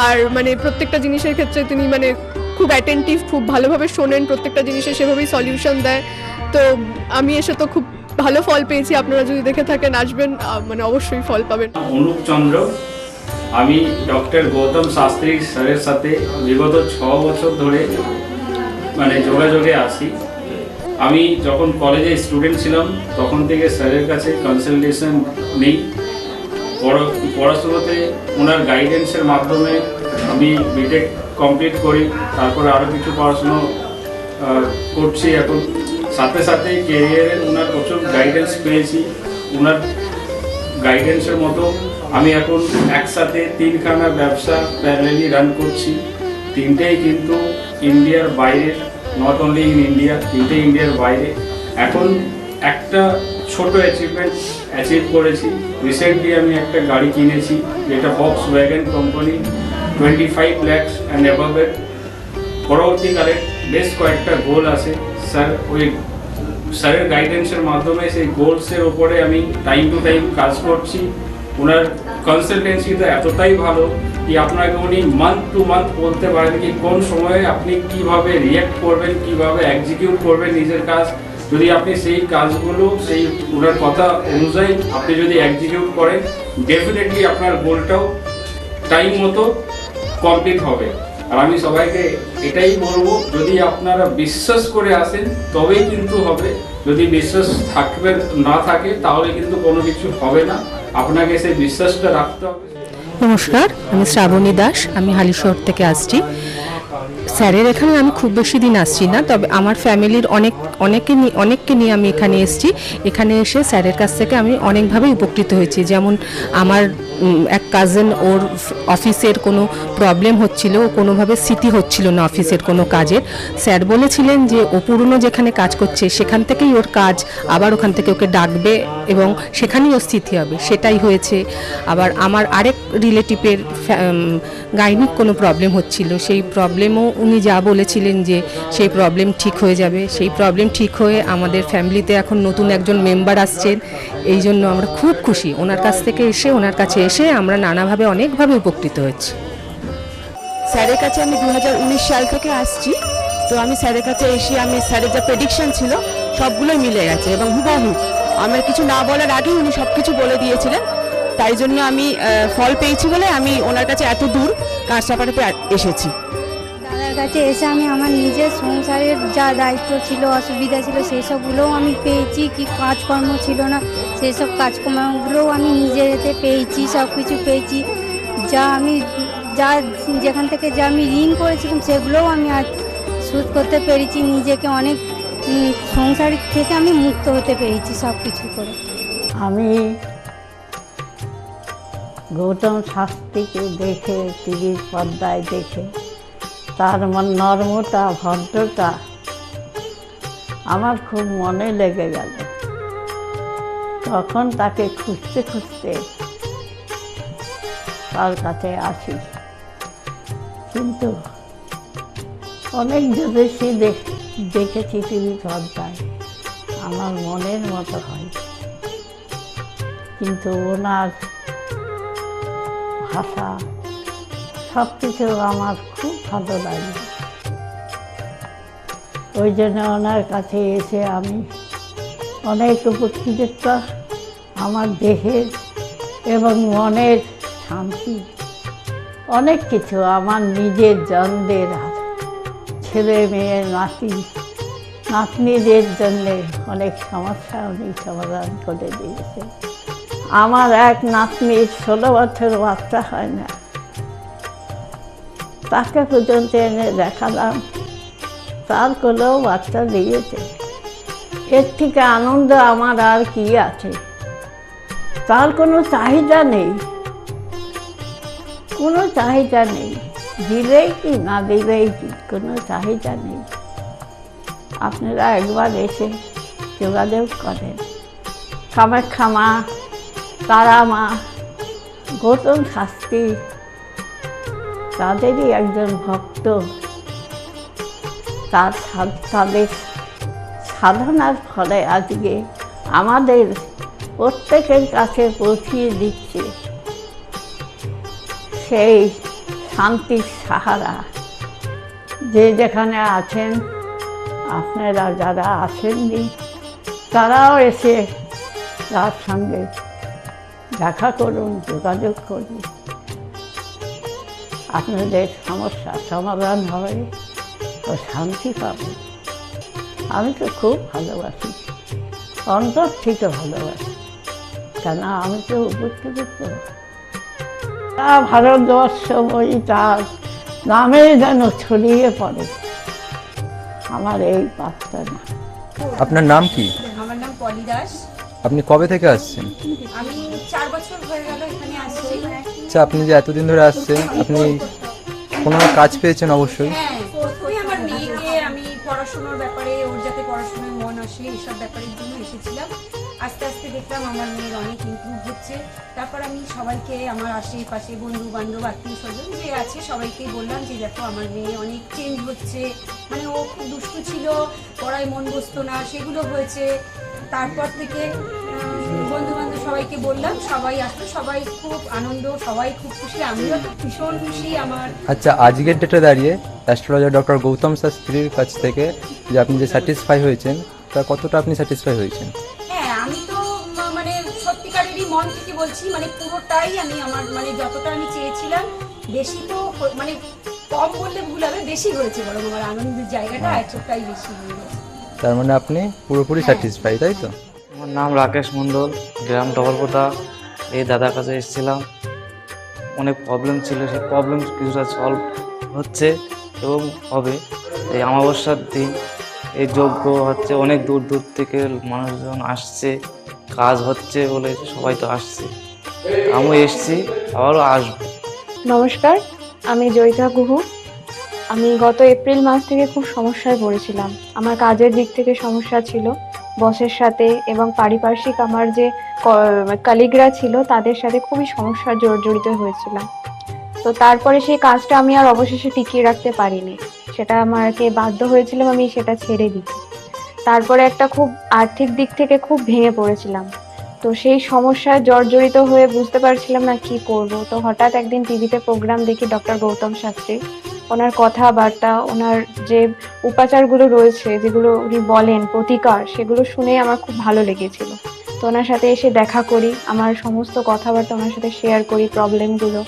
আর মানে প্রত্যেকটা জিনিসের ক্ষেত্রে তিনি মানে খুব অ্যাটেন্টিভ, খুব ভালোভাবে শোনেন, প্রত্যেকটা জিনিসের সেভাবেই সলিউশন দেয়। তো আমি এসে তো খুব ভালো ফল পেয়েছি। আপনারা যদি দেখে থাকেন আসবেন, মানে অবশ্যই ফল পাবেন। অনুপ চন্দ্র, আমি ডক্টর গৌতম শাস্ত্রী স্যারের সাথে বিগত 6 বছর ধরে মানে যোগাযোগে আছি। আমি যখন কলেজে স্টুডেন্ট ছিলাম তখন থেকে স্যারের কাছে কনসালটেশন নিই। পড়াশোনাতে ওনার গাইডেন্সের মাধ্যমে আমি বিটেক কমপ্লিট করি, তারপরে আরও কিছু পড়াশুনো করছি এখন। সাথে সাথে কেরিয়ারে ওনার প্রচুর গাইডেন্স পেয়েছি। ওনার গাইডেন্সের মতো আমি এখন একসাথে 3খানা ব্যবসা প্যারালালি রান করছি। 3টেই কিন্তু ইন্ডিয়ার বাইরে, নট অনলি ইন ইন্ডিয়া, 3টে ইন্ডিয়ার বাইরে। এখন একটা ছোট অ্যাচিভ করেছি। রিসেন্টলি আমি একটা গাড়ি কিনেছি, যেটা Volkswagen কোম্পানি, 25 lakhs অ্যান্ড অ্যাবাভের। পরবর্তীকালে বেশ কয়েকটা গোল আছে। স্যারের গাইডেন্সের মাধ্যমে সেই গোলসের ওপরে আমি টাইম টু টাইম কাজ করছি। ওনার কনসালটেন্সিটা এতটাই ভালো কি আপনাকে উনি মান্থ টু মান্থ বলতে পারেন কি কোন সময়ে আপনি কিভাবে রিঅ্যাক্ট করবেন, কিভাবে এক্সিকিউট করবেন নিজের কাজ। যদি আপনি সেই কাজগুলো সেই ওনার কথা অনুযায়ী আপনি যদি এক্সিকিউট করেন, ডেফিনেটলি আপনার গোলটাও টাইম মতো কমপ্লিট হবে। আর আমি সবাইকে এটাই বলবো, যদি আপনারা বিশ্বাস করে আসেন তবেই কিন্তু হবে। যদি বিশ্বাস না থাকে তাহলে কিন্তু কোনো কিছু হবে না। আপনাকে সেই বিশ্বাসটা রাখতে হবে। নমস্কার, আমি শ্রাবণী দাস, আমি হালিশহর থেকে আসছি। স্যারের এখানে আমি খুব বেশি দিন আসছি না, তবে আমার ফ্যামিলির অনেককে নিয়ে আমি এখানে এসেছি। এখানে এসে স্যারের কাছ থেকে আমি অনেকভাবে উপকৃত হয়েছি। যেমন আমার এক কাজিন, ওর অফিসের কোনো প্রবলেম হচ্ছিল, কোনোভাবে স্মৃতি হচ্ছিল না অফিসের কোনো কাজের। স্যার বলেছিলেন যে ও পুরনো যেখানে কাজ করছে সেখান থেকেই ওর কাজ, আবার ওখান থেকে ওকে ডাকবে এবং সেখানেই ওর স্থিতি হবে। সেটাই হয়েছে। আবার আমার আরেক রিলেটিভের গাইনিক কোনো প্রবলেম হচ্ছিল, সেই প্রবলেমও উনি যা বলেছিলেন যে সেই প্রবলেম ঠিক হয়ে যাবে। সেই প্রবলেম ঠিক হয়ে আমাদের ফ্যামিলিতে এখন নতুন একজন মেম্বার আসছেন। এই জন্য আমরা খুব খুশি। ওনার কাছ থেকে এসে, ওনার কাছে এসে আমরা নানাভাবে অনেকভাবে উপকৃত হয়েছি। স্যারের কাছে আমি 2019 সাল থেকে আসছি। তো আমি স্যারের কাছে এসে আমি স্যারের যা প্রেডিকশন ছিল সবগুলোই মিলে গেছে এবং হুবহু আমার কিছু না বলার আগেই উনি সব কিছু বলে দিয়েছিলেন। তাই জন্য আমি ফল পেয়েছি বলে আমি ওনার কাছে এত দূর কাঁচরাপাড়াতে এসেছি। দাদার কাছে এসে আমি আমার নিজের সংসারের যা দায়িত্ব ছিল, অসুবিধা ছিল, সেই সবগুলোও আমি পেয়েছি। কি কাজকর্ম ছিল না, সেই সব কাজকর্মগুলোও আমি নিজের হাতে পেয়েছি, সব কিছু পেয়েছি। যেখান থেকে যা আমি ঋণ করেছিলাম সেগুলোও আমি আজ শোধ করতে পেরেছি। নিজেকে অনেক সংসার থেকে আমি মুক্ত হতে পেরেছি সব কিছু করে। আমি গৌতম শাস্ত্রীকে দেখে, টিভির পর্দায় দেখে তার নর্মতা, ভদ্রতা আমার খুব মনে লেগে গেল। তখন তাকে খুঁজতে খুঁজতে তার কাছে আসি, কিন্তু অনেক জ্যোতিষী দেখেছি টিভির পর্দায়, আমার মনের মতো হয়, কিন্তু ওনার ভাষা সব কিছু আমার খুব ভালো লাগে। ওই জন্য ওনার কাছে এসে আমি অনেক উপকৃত। আমার দেহের এবং মনের শান্তি, অনেক কিছু আমার নিজের জনদের, ছেলে মেয়ে, নাতনিদের জন্যে অনেক সমস্যা উনি সমাধান করে দিয়েছে। আমার এক নাতনির 16 বছর বাচ্চা হয় না, তাকে পর্যন্ত এনে দেখালাম, তার কোলেও বাচ্চা দিয়েছে। এর থেকে আনন্দ আমার আর কি আছে? তার কোনো চাহিদা নেই, কোনো চাহিদা নেই, দিলেই কি না দিলেই কি, কোনো চাহিদা নেই। আপনারা একবার এসে যোগাযোগ করেন। কামাখ্যা মা, তারা মা, গৌতম শাস্ত্রী তাদেরই একজন ভক্ত। তাদের সাধনার ফলে আজকে আমাদের প্রত্যেকের কাছে পৌঁছিয়ে দিচ্ছে সেই শান্তির সাহারা। যে যেখানে আছেন, আপনারা যারা আসেননি তারাও এসে তার সঙ্গে দেখা করুন, যোগাযোগ করুন, আপনাদের সমস্যার সমাধান হবে ও শান্তি পাবে। আমি তো খুব ভালোবাসি, অন্তর থেকে ভালোবাসি, কেন আমি তো উপকৃত। ভারতবর্ষময়ী তার নামে যেন ছড়িয়ে পড়ে আমার এই প্রার্থনা। আপনার নাম কি? আমার নাম পলি দাস। আপনি কবে থেকে আসছেন? আমি 4 বছর হয়ে গেল এখানে আসছি। আচ্ছা, আপনি যে এতদিন ধরে আসছেন, আপনি কোনো কাজ পেয়েছেন? অবশ্যই। হ্যাঁ, প্রথমে আমার মেয়েকে আমি পড়াশোনার ব্যাপারে, ওর যাতে পড়াশোনায় মন আসে এসব ব্যাপারের জন্য এসেছিলাম। আস্তে আস্তে দেখলাম আমার মেয়ের অনেক ইমপ্রুভ হচ্ছে। তারপর আমি সবাইকে, আমার আশেপাশে বন্ধু বান্ধব, আত্মীয় স্বজন যে আছে সবাইকে বললাম যে দেখো আমার মেয়ে অনেক চেঞ্জ হচ্ছে। মানে ও খুব দুষ্টু ছিল, পড়ায় মন বসতো না, সেগুলো হয়েছে। তারপর থেকে বন্ধু বান্ধব সবাইকে বললাম, সবাই আসলো, সবাই খুব আনন্দ, সবাই খুব খুশি, আমিও তো ভীষণ খুশি। আমার আচ্ছা, আজকের ডেটে দাঁড়িয়ে অ্যাস্ট্রোলজার ডক্টর গৌতম শাস্ত্রীর কাছ থেকে যে আপনি যে স্যাটিসফাই হয়েছেন, তা কতটা আপনি স্যাটিসফাই হয়েছেন? হ্যাঁ, আমি তো মানে সত্যিকারেরই মন থেকে বলছি, মানে পুরোটাই আমি আমার মানে যতটা আমি চেয়েছিলাম, বেশি তো মানে কম বললে ভুল হবে, বেশি হয়েছে, বরং আমার আনন্দের জায়গাটা এতটাই বেশি হয়ে গেছে। তার মানে আপনি পুরোপুরি স্যাটিসফাই, তাই তো? আমার নাম রাকেশ মণ্ডল, গ্রাম ডবলপোতা। এই দাদার কাছে এসেছিলাম, অনেক প্রবলেম ছিল, সেই প্রবলেম কিছুটা সলভ হচ্ছে এবং হবে। এই অমাবস্যার দিন এই যজ্ঞ হচ্ছে, অনেক দূর দূর থেকে মানুষজন আসছে, কাজ হচ্ছে বলে সবাই তো আসছে, আমিও এসছি, আবারও আসবো। নমস্কার, আমি জয়িতা গুহু। আমি গত এপ্রিল মাস থেকে খুব সমস্যায় পড়েছিলাম। আমার কাজের দিক থেকে সমস্যা ছিল, বসের সাথে এবং পারিপার্শ্বিক আমার যে কলিগরা ছিল তাদের সাথে খুবই সমস্যা জড়িত হয়েছিলাম। তো তারপরে সেই কাজটা আমি আর অবশেষে টিকিয়ে রাখতে পারিনি, সেটা আমাকে বাধ্য হয়েছিলাম আমি সেটা ছেড়ে দিতে। তারপরে একটা খুব আর্থিক দিক থেকে খুব ভেঙে পড়েছিলাম। তো সেই সমস্যায় জর্জরিত হয়ে বুঝতে পারছিলাম না কি করব। তো হঠাৎ একদিন টিভিতে প্রোগ্রাম দেখি ডক্টর গৌতম শাস্ত্রী, ওনার কথাবার্তা, ওনার যে উপাচারগুলো রয়েছে, যেগুলো উনি বলেন প্রতিকার, সেগুলো শুনে আমার খুব ভালো লেগেছিল। তো ওনার সাথে এসে দেখা করি, আমার সমস্ত কথাবার্তা ওনার সাথে শেয়ার করি, প্রবলেমগুলো।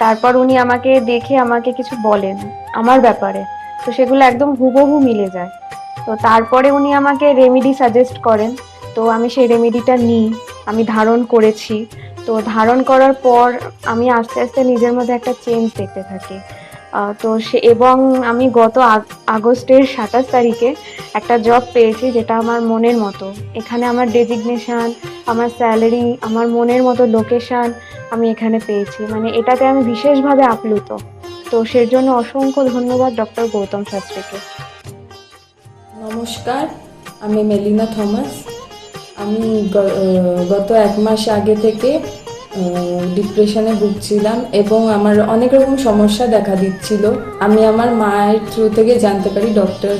তারপর উনি আমাকে দেখে আমাকে কিছু বলেন আমার ব্যাপারে, তো সেগুলো একদম হুবহু মিলে যায়। তো তারপরে উনি আমাকে রেমেডি সাজেস্ট করেন, তো আমি সেই রেমেডিটা নিই, আমি ধারণ করেছি। তো ধারণ করার পর আমি আস্তে আস্তে নিজের মধ্যে একটা চেঞ্জ দেখতে থাকি। তো এবং আমি গত আগস্টের 27 তারিখে একটা জব পেয়েছি, যেটা আমার মনের মতো। এখানে আমার ডেজিগনেশন, আমার স্যালারি, আমার মনের মতো লোকেশন আমি এখানে পেয়েছি, মানে এটাতে আমি বিশেষভাবে আপ্লুত। তো সের জন্য অসংখ্য ধন্যবাদ ডক্টর গৌতম শাস্ত্রীকে। নমস্কার, আমি মেলিনা থমাস। আমি গত 1 মাস আগে থেকে ডিপ্রেশনে ভুগছিলাম এবং আমার অনেক রকম সমস্যা দেখা দিচ্ছিল। আমি আমার মায়ের থ্রু থেকে জানতে পারি ডক্টর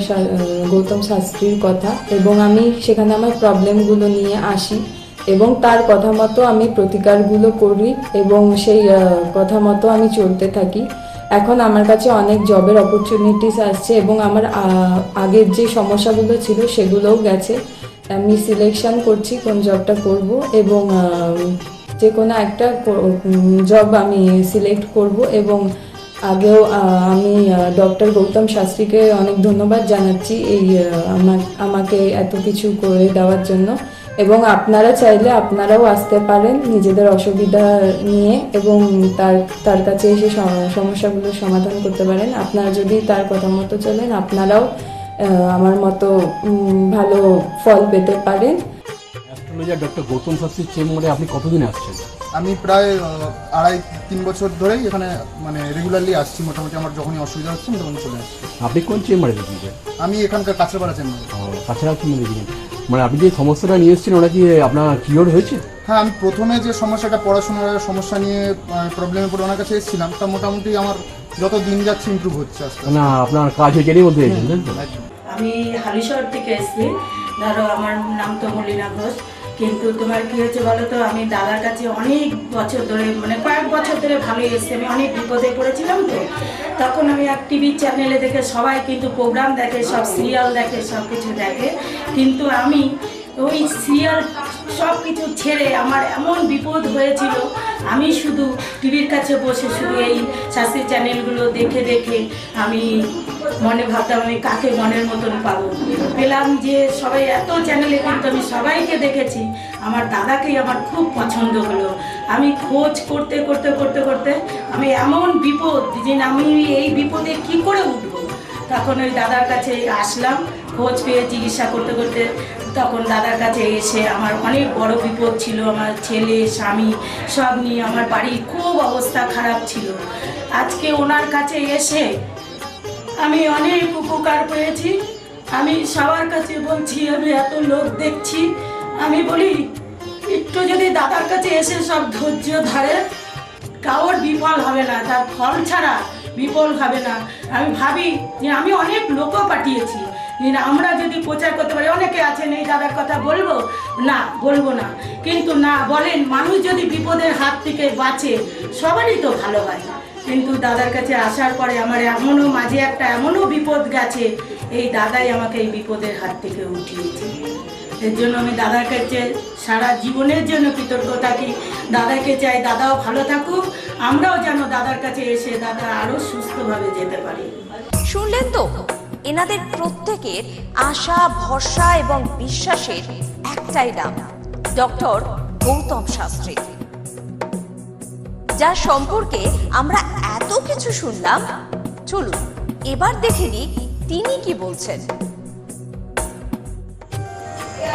গৌতম শাস্ত্রীর কথা, এবং আমি সেখানে আমার প্রবলেমগুলো নিয়ে আসি এবং তার কথা মতো আমি প্রতিকারগুলো করি এবং সেই কথা মতো আমি চলতে থাকি। এখন আমার কাছে অনেক জবের অপরচুনিটিস আসছে এবং আমার আগের যে সমস্যাগুলো ছিল সেগুলোও গেছে। আমি সিলেকশন করছি কোন জবটা করব এবং যে কোনো একটা জব আমি সিলেক্ট করব। এবং আগেও আমি ডক্টর গৌতম শাস্ত্রীকে অনেক ধন্যবাদ জানাচ্ছি এই আমাকে এত কিছু করে দেওয়ার জন্য। এবং আপনারা চাইলে আপনারাও আসতে পারেন নিজেদের অসুবিধা নিয়ে এবং তার কাছে এসে সমস্যাগুলোর সমাধান করতে পারেন। আপনারা যদি তার কথা মতো চলেন, আপনারাও আমার মতো ভালো ফল পেতে পারেন। অ্যাস্ট্রোলজার ডক্টর গৌতম শাস্ত্রীর চেম্বারে আপনি কতদিন আসছেন? আমি প্রায় 2.5-3 বছর ধরেই এখানে মানে রেগুলারলি আসছি। মোটামুটি আমার যখনই অসুবিধা হচ্ছে আমি তখন চলে আসছি। আপনি কোন চেম্বারে দেখিয়েছেন? আমি এখানকার কাছড়াপাড়া চেম্বারে। কাছাড়া চেম্বারে দেখিয়েছেন, মানে আপনি যে সমস্যাটা নিয়ে এসেছেন ওটা কি আপনার কিওর হয়েছে? হ্যাঁ, আমি প্রথমে যে সমস্যাটা পড়াশোনার সমস্যা নিয়ে প্রবলেমে পড়ে ওনার কাছে এসেছিলাম, তা মোটামুটি আমার যত দিন যাচ্ছে ইমপ্রুভ হচ্ছে আস্তে আস্তে। না, আপনার কাজ হয়ে গেলেই মধ্যে এসেছেন। আমি হালিশহর থেকে এসেছি। ধরো আমার নাম তো মলিনা ঘোষ, কিন্তু তোমার কি হয়েছে বলো তো, আমি দাদার কাছে অনেক বছর ধরে মানে কয়েক বছর ধরে ভালোই এসেছি। আমি অনেক বিপদে পড়েছিলাম, তো তখন আমি এক টিভি চ্যানেলে দেখে, সবাই কিন্তু প্রোগ্রাম দেখে, সব সিরিয়াল দেখে, সব কিছু দেখে, কিন্তু আমি ওই সিরিয়াল সব কিছু ছেড়ে আমার এমন বিপদ হয়েছিল, আমি শুধু টিভির কাছে বসে শুধু এই শাস্ত্রীয় চ্যানেলগুলো দেখে দেখে আমি মনে ভাবতাম আমি কাকে মনের মতন পাবো। পেলাম যে সবাই এত চ্যানেলে, কিন্তু আমি সবাইকে দেখেছি, আমার দাদাকেই আমার খুব পছন্দ হলো। আমি খোঁজ করতে করতে করতে করতে আমি এমন বিপদ যে আমি এই বিপদে কি করে উঠবো, তখন ওই দাদার কাছে আসলাম। খোঁজ পেয়ে চিকিৎসা করতে করতে তখন দাদার কাছে এসে আমার অনেক বড় বিপদ ছিল, আমার ছেলে স্বামী সব নিয়ে আমার বাড়ির খুব অবস্থা খারাপ ছিল। আজকে ওনার কাছে এসে আমি অনেক উপকার পেয়েছি। আমি সবার কাছে বলছি, আমি এত লোক দেখছি, আমি বলি একটু যদি দাদার কাছে এসে সব ধৈর্য ধরে, কারোর বিফল হবে না, তার ফল ছাড়া বিফল হবে না। আমি ভাবি যে আমি অনেক লোকও পাঠিয়েছি, আমরা যদি প্রচার করতে পারি, অনেকে আছেন এই দাদার কথা বলবো না, বলবো না, কিন্তু না বলেন, মানুষ যদি বিপদের হাত থেকে বাঁচে সবারই তো ভালো হয়। কিন্তু দাদার কাছে আসার পরে আমার এমনও মাঝে একটা এমনও বিপদ গেছে, এই দাদাই আমাকে এই বিপদের হাত থেকে উঠিয়েছে। এর জন্য আমি দাদার কাছে সারা জীবনের জন্য কৃতজ্ঞ থাকি। দাদাকে চাই দাদাও ভালো থাকুক, আমরাও যেন দাদার কাছে এসে দাদা আরো সুস্থভাবে যেতে পারি। শুনলেন তো, এনাদের প্রত্যেকের আশা, ভরসা এবং বিশ্বাসের একটাই নাম, ডক্টর গৌতম শাস্ত্রী, যার সম্পর্কে আমরা এত কিছু শুনলাম। চলুন এবার দেখে নিই তিনি কি বলছেন।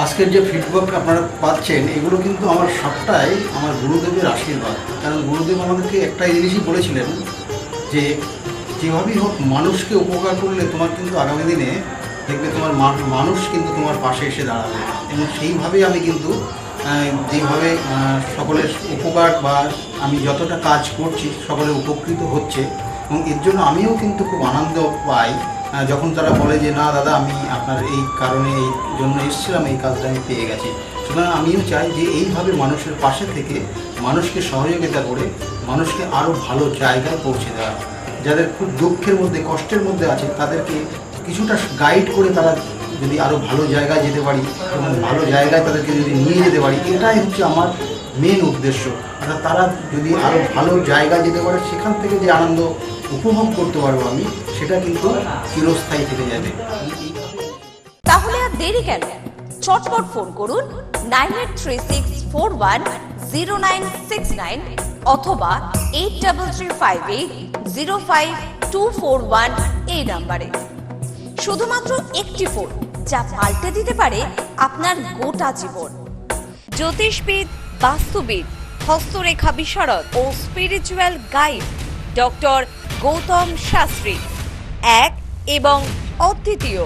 আজকের যে ফিডব্যাক আপনারা পাচ্ছেন, এগুলো কিন্তু আমার সবটাই আমার গুরুদেবের আশীর্বাদ। কারণ গুরুদেব আমাদেরকে একটাই জিনিসই বলেছিলেন যে যেভাবেই হোক মানুষকে উপকার করলে তোমার কিন্তু আগামী দিনে দেখবে তোমার মানুষ কিন্তু তোমার পাশে এসে দাঁড়াবে। এবং সেইভাবেই আমি কিন্তু যেভাবে সকলের উপকার বা আমি যতটা কাজ করছি সকলে উপকৃত হচ্ছে, এবং এর জন্য আমিও কিন্তু খুব আনন্দ পাই যখন তারা বলে যে না দাদা, আমি আপনার এই কারণে এই জন্য এসেছিলাম, এই কাজটা আমি পেয়ে গেছি। সুতরাং আমিও চাই যে এইভাবে মানুষের পাশে থেকে মানুষকে সহযোগিতা করে মানুষকে আরও ভালো জায়গায় পৌঁছে দেওয়া। যাদের খুব দুঃখের মধ্যে, কষ্টের মধ্যে আছে, তাদেরকে কিছুটা গাইড করে তারা যদি আরও ভালো জায়গায় যেতে পারি এবং ভালো জায়গায় তাদেরকে যদি নিয়ে যেতে পারি, এটাই হচ্ছে আমার মেন উদ্দেশ্য। অর্থাৎ তারা যদি আরও ভালো জায়গায় যেতে পারে, সেখান থেকে যে আনন্দ উপভোগ করতে পারবো আমি, সেটা কিন্তু চিরস্থায়ী থেকে যাবে। তাহলে আর দেরি কেন, চটপট ফোন করুন 9836410969 অথবা 8335805241 এই নাম্বারে। শুধুমাত্র একটি ফোন, যা পাল্টে দিতে পারে আপনার গোটা জীবন। জ্যোতিষবিদ, বাস্তুবিদ, হস্তরেখা বিশারদ ও spiritual guide doctor Gautam Shastri, এক এবং অদ্বিতীয়।